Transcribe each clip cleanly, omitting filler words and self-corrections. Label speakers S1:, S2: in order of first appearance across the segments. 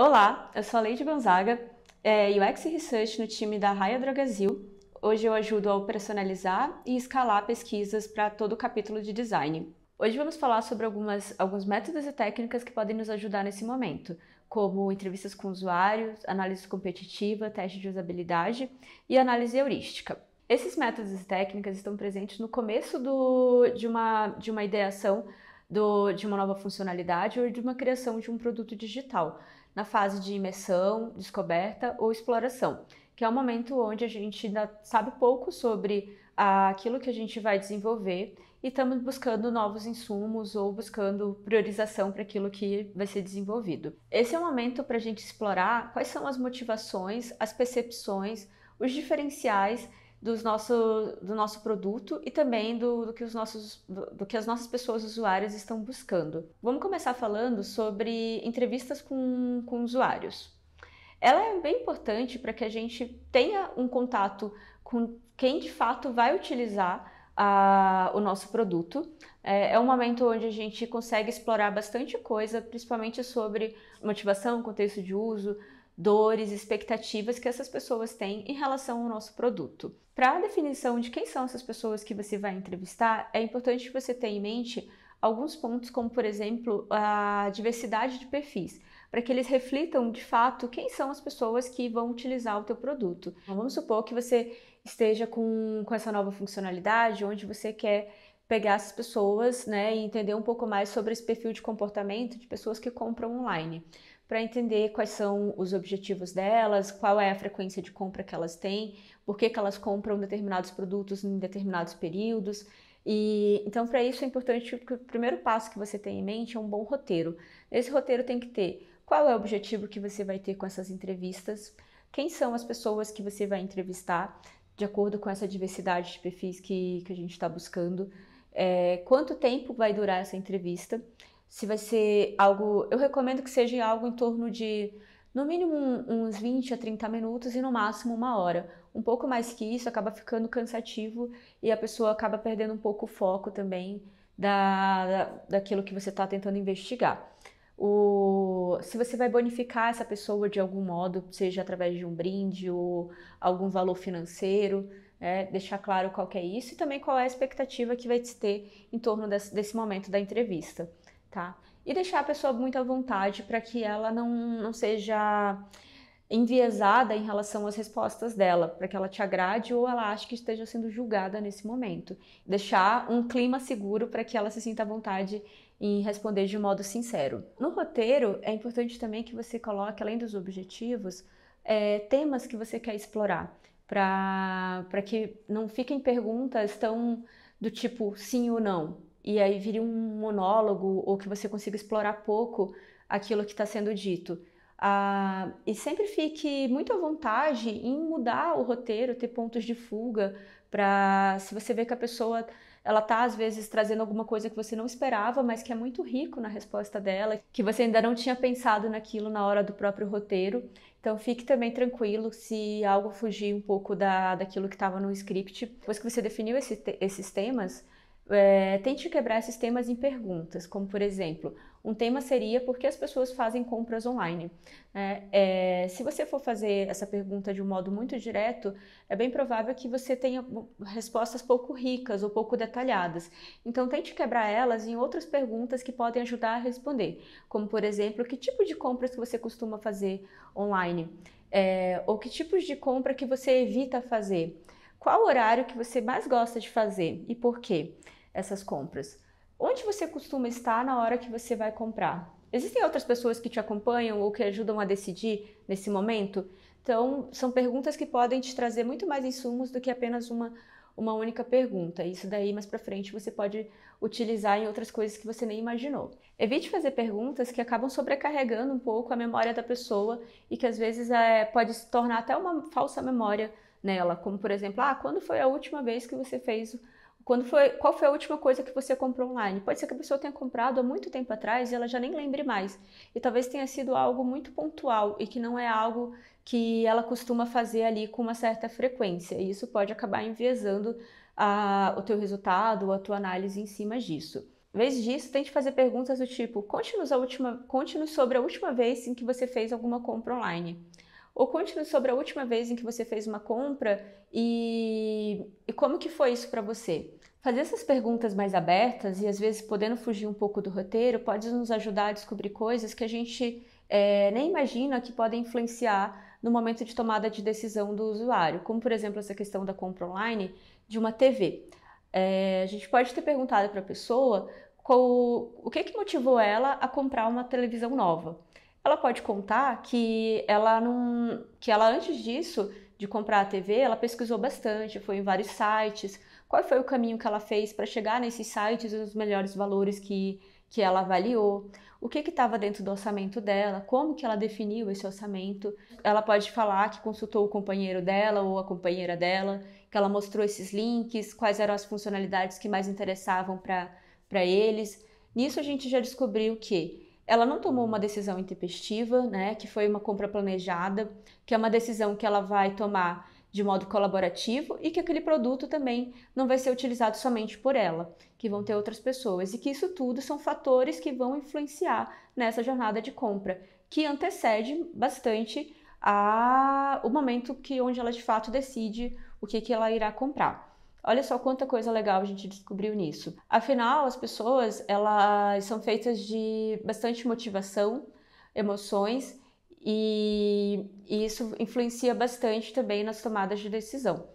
S1: Olá, eu sou a Leide Gonzaga, UX Research no time da Raia Drogasil. Hoje eu ajudo a operacionalizar e escalar pesquisas para todo o capítulo de design. Hoje vamos falar sobre alguns métodos e técnicas que podem nos ajudar nesse momento, como entrevistas com usuários, análise competitiva, teste de usabilidade e análise heurística. Esses métodos e técnicas estão presentes no começo de uma ideação de uma nova funcionalidade ou de uma criação de um produto digital, na fase de imersão, descoberta ou exploração, que é o momento onde a gente ainda sabe pouco sobre aquilo que a gente vai desenvolver e estamos buscando novos insumos ou buscando priorização para aquilo que vai ser desenvolvido. Esse é o momento para a gente explorar quais são as motivações, as percepções, os diferenciais do nosso produto e também do que as nossas pessoas usuárias estão buscando. Vamos começar falando sobre entrevistas com usuários. Ela é bem importante para que a gente tenha um contato com quem de fato vai utilizar o nosso produto. É um momento onde a gente consegue explorar bastante coisa, principalmente sobre motivação, contexto de uso, dores, expectativas que essas pessoas têm em relação ao nosso produto. Para a definição de quem são essas pessoas que você vai entrevistar, é importante que você tenha em mente alguns pontos, como por exemplo, a diversidade de perfis, para que eles reflitam de fato quem são as pessoas que vão utilizar o teu produto. Então, vamos supor que você esteja com essa nova funcionalidade, onde você quer pegar essas pessoas, né, e entender um pouco mais sobre esse perfil de comportamento de pessoas que compram online, para entender quais são os objetivos delas, qual é a frequência de compra que elas têm, por que elas compram determinados produtos em determinados períodos. E então, para isso é importante que o primeiro passo que você tem em mente é um bom roteiro. Esse roteiro tem que ter qual é o objetivo que você vai ter com essas entrevistas, quem são as pessoas que você vai entrevistar, de acordo com essa diversidade de perfis que a gente está buscando, quanto tempo vai durar essa entrevista, se vai ser algo, eu recomendo que seja algo em torno de, no mínimo, uns 20 a 30 minutos e no máximo 1 hora. Um pouco mais que isso acaba ficando cansativo e a pessoa acaba perdendo um pouco o foco também daquilo que você está tentando investigar. Se você vai bonificar essa pessoa de algum modo, seja através de um brinde ou algum valor financeiro, deixar claro qual que é isso e também qual é a expectativa que vai ter em torno desse momento da entrevista, tá? E deixar a pessoa muito à vontade para que ela não seja enviesada em relação às respostas dela, para que ela te agrade ou ela ache que esteja sendo julgada nesse momento. Deixar um clima seguro para que ela se sinta à vontade em responder de modo sincero. No roteiro, é importante também que você coloque, além dos objetivos, temas que você quer explorar, para que não fiquem perguntas tão do tipo sim ou não, e aí vire um monólogo ou que você consiga explorar pouco aquilo que está sendo dito. E sempre fique muito à vontade em mudar o roteiro, ter pontos de fuga, para se você vê que a pessoa ela tá às vezes trazendo alguma coisa que você não esperava, mas que é muito rico na resposta dela, que você ainda não tinha pensado naquilo na hora do próprio roteiro. Então fique também tranquilo se algo fugir um pouco daquilo que estava no script. Depois que você definiu esses temas, tente quebrar esses temas em perguntas, como por exemplo, um tema seria por que as pessoas fazem compras online. Se você for fazer essa pergunta de um modo muito direto, é bem provável que você tenha respostas pouco ricas ou pouco detalhadas. Então tente quebrar elas em outras perguntas que podem ajudar a responder, como por exemplo, que tipo de compras que você costuma fazer online? Ou que tipos de compra que você evita fazer? Qual horário que você mais gosta de fazer e por quê? Essas compras. Onde você costuma estar na hora que você vai comprar? Existem outras pessoas que te acompanham ou que ajudam a decidir nesse momento? Então, são perguntas que podem te trazer muito mais insumos do que apenas uma única pergunta. Isso daí, mais para frente, você pode utilizar em outras coisas que você nem imaginou. Evite fazer perguntas que acabam sobrecarregando um pouco a memória da pessoa e que às vezes pode se tornar até uma falsa memória nela, como por exemplo, quando foi a última vez que você fez, qual foi a última coisa que você comprou online? Pode ser que a pessoa tenha comprado há muito tempo atrás e ela já nem lembre mais. E talvez tenha sido algo muito pontual e que não é algo que ela costuma fazer ali com uma certa frequência. E isso pode acabar enviesando o teu resultado ou a tua análise em cima disso. Em vez disso, tente fazer perguntas do tipo: conte-nos sobre a última vez em que você fez alguma compra online. Ou conte-nos sobre a última vez em que você fez uma compra e como que foi isso para você. Fazer essas perguntas mais abertas e às vezes podendo fugir um pouco do roteiro pode nos ajudar a descobrir coisas que a gente nem imagina que podem influenciar no momento de tomada de decisão do usuário, como por exemplo essa questão da compra online de uma TV. A gente pode ter perguntado para a pessoa o que motivou ela a comprar uma televisão nova. Ela pode contar que ela antes disso, de comprar a TV, ela pesquisou bastante, foi em vários sites. Qual foi o caminho que ela fez para chegar nesses sites e os melhores valores que ela avaliou? O que estava dentro do orçamento dela? Como que ela definiu esse orçamento? Ela pode falar que consultou o companheiro dela ou a companheira dela, que ela mostrou esses links, quais eram as funcionalidades que mais interessavam para eles. Nisso a gente já descobriu que ela não tomou uma decisão intempestiva, né, que foi uma compra planejada, que é uma decisão que ela vai tomar de modo colaborativo e que aquele produto também não vai ser utilizado somente por ela, que vão ter outras pessoas e que isso tudo são fatores que vão influenciar nessa jornada de compra, que antecede bastante o momento onde ela de fato decide o que ela irá comprar. Olha só quanta coisa legal a gente descobriu nisso. Afinal, as pessoas, elas são feitas de bastante motivação, emoções e isso influencia bastante também nas tomadas de decisão.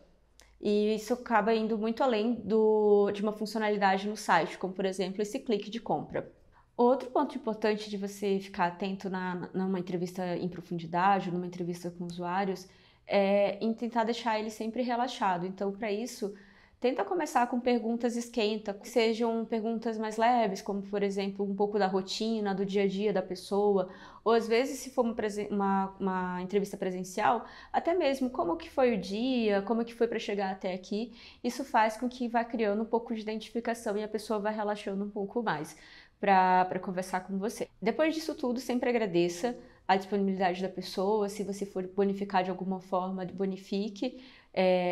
S1: E isso acaba indo muito além de uma funcionalidade no site, como por exemplo esse clique de compra. Outro ponto importante de você ficar atento numa entrevista em profundidade, numa entrevista com usuários, é em tentar deixar ele sempre relaxado. Então, para isso, tenta começar com perguntas esquenta, que sejam perguntas mais leves, como, por exemplo, um pouco da rotina, do dia a dia da pessoa, ou às vezes, se for uma entrevista presencial, até mesmo como que foi o dia, como que foi para chegar até aqui. Isso faz com que vá criando um pouco de identificação e a pessoa vai relaxando um pouco mais para conversar com você. Depois disso tudo, sempre agradeça a disponibilidade da pessoa. Se você for bonificar de alguma forma, bonifique.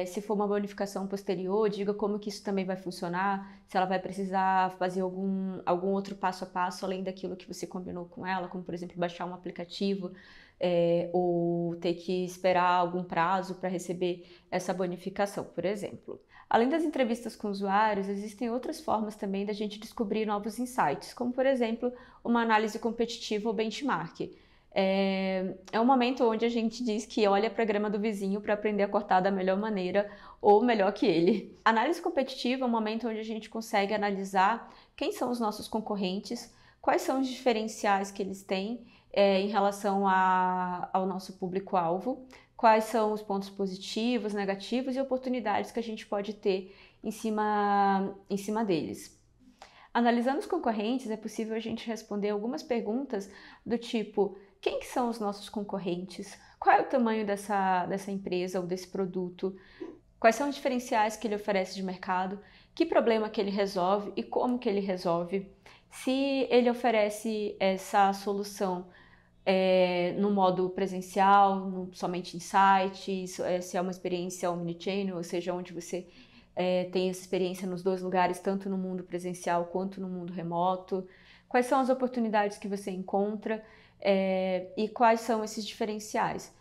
S1: Se for uma bonificação posterior, diga como que isso também vai funcionar, se ela vai precisar fazer algum outro passo a passo além daquilo que você combinou com ela, como por exemplo baixar um aplicativo ou ter que esperar algum prazo para receber essa bonificação, por exemplo. Além das entrevistas com usuários, existem outras formas também da gente descobrir novos insights, como por exemplo uma análise competitiva ou benchmark. É um momento onde a gente diz que olha para a grama do vizinho para aprender a cortar da melhor maneira ou melhor que ele. Análise competitiva é um momento onde a gente consegue analisar quem são os nossos concorrentes, quais são os diferenciais que eles têm em relação ao nosso público-alvo, quais são os pontos positivos, negativos e oportunidades que a gente pode ter em cima deles. Analisando os concorrentes, é possível a gente responder algumas perguntas do tipo: quem que são os nossos concorrentes? Qual é o tamanho dessa empresa ou desse produto? Quais são os diferenciais que ele oferece de mercado? Que problema que ele resolve e como que ele resolve? Se ele oferece essa solução no modo presencial, somente em site, se é uma experiência omnichannel, ou seja, onde você tem essa experiência nos dois lugares, tanto no mundo presencial quanto no mundo remoto. Quais são as oportunidades que você encontra e quais são esses diferenciais?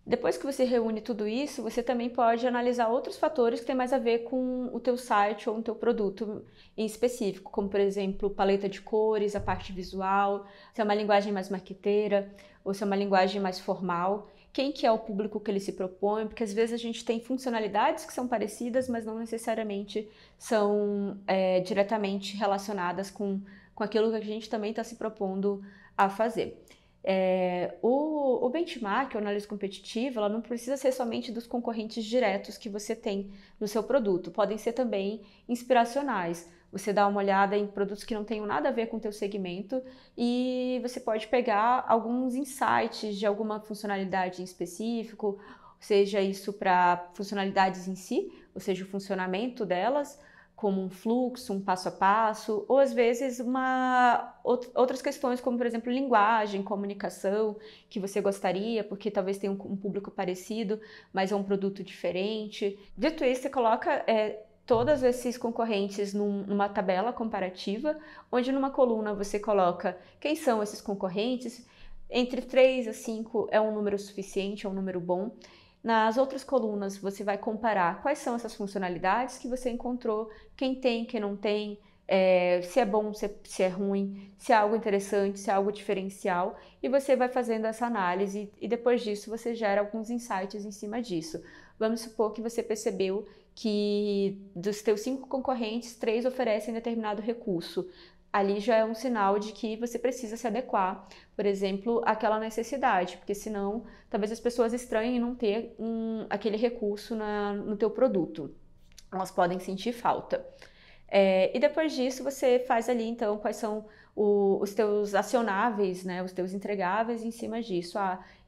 S1: Depois que você reúne tudo isso, você também pode analisar outros fatores que têm mais a ver com o teu site ou o teu produto em específico, como por exemplo, paleta de cores, a parte visual, se é uma linguagem mais marqueteira ou se é uma linguagem mais formal, quem que é o público que ele se propõe, porque às vezes a gente tem funcionalidades que são parecidas, mas não necessariamente são diretamente relacionadas com aquilo que a gente também está se propondo a fazer. O benchmark, a análise competitiva, ela não precisa ser somente dos concorrentes diretos que você tem no seu produto, podem ser também inspiracionais. Você dá uma olhada em produtos que não tenham nada a ver com o teu segmento e você pode pegar alguns insights de alguma funcionalidade em específico, seja isso para funcionalidades em si, ou seja, o funcionamento delas, como um fluxo, um passo a passo, ou às vezes outras questões, como por exemplo linguagem, comunicação, que você gostaria, porque talvez tenha um público parecido, mas é um produto diferente. Dito isso, você coloca todos esses concorrentes numa tabela comparativa, onde numa coluna você coloca quem são esses concorrentes, entre 3 a 5 é um número suficiente, é um número bom. Nas outras colunas você vai comparar quais são essas funcionalidades que você encontrou, quem tem, quem não tem, se é bom, se é ruim, se é algo interessante, se é algo diferencial, e você vai fazendo essa análise e depois disso você gera alguns insights em cima disso. Vamos supor que você percebeu que dos teus 5 concorrentes, 3 oferecem determinado recurso. Ali já é um sinal de que você precisa se adequar, por exemplo, àquela necessidade, porque senão talvez as pessoas estranhem não ter aquele recurso no teu produto. Elas podem sentir falta. E depois disso você faz ali então quais são os teus acionáveis, né, os teus entregáveis em cima disso.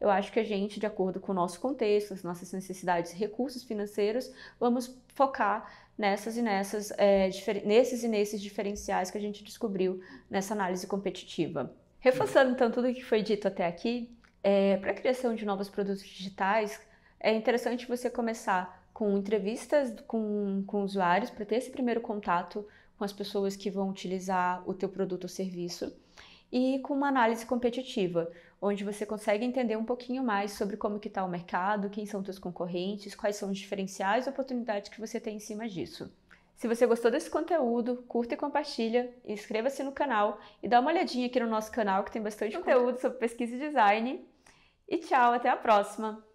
S1: Eu acho que a gente, de acordo com o nosso contexto, as nossas necessidades, recursos financeiros, vamos focar nesses e nesses diferenciais que a gente descobriu nessa análise competitiva. Reforçando então tudo o que foi dito até aqui, para a criação de novos produtos digitais, é interessante você começar com entrevistas com usuários para ter esse primeiro contato com as pessoas que vão utilizar o teu produto ou serviço e com uma análise competitiva, onde você consegue entender um pouquinho mais sobre como que está o mercado, quem são teus concorrentes, quais são os diferenciais e oportunidades que você tem em cima disso. Se você gostou desse conteúdo, curta e compartilha, inscreva-se no canal e dá uma olhadinha aqui no nosso canal que tem bastante conteúdo sobre pesquisa e design. E tchau, até a próxima!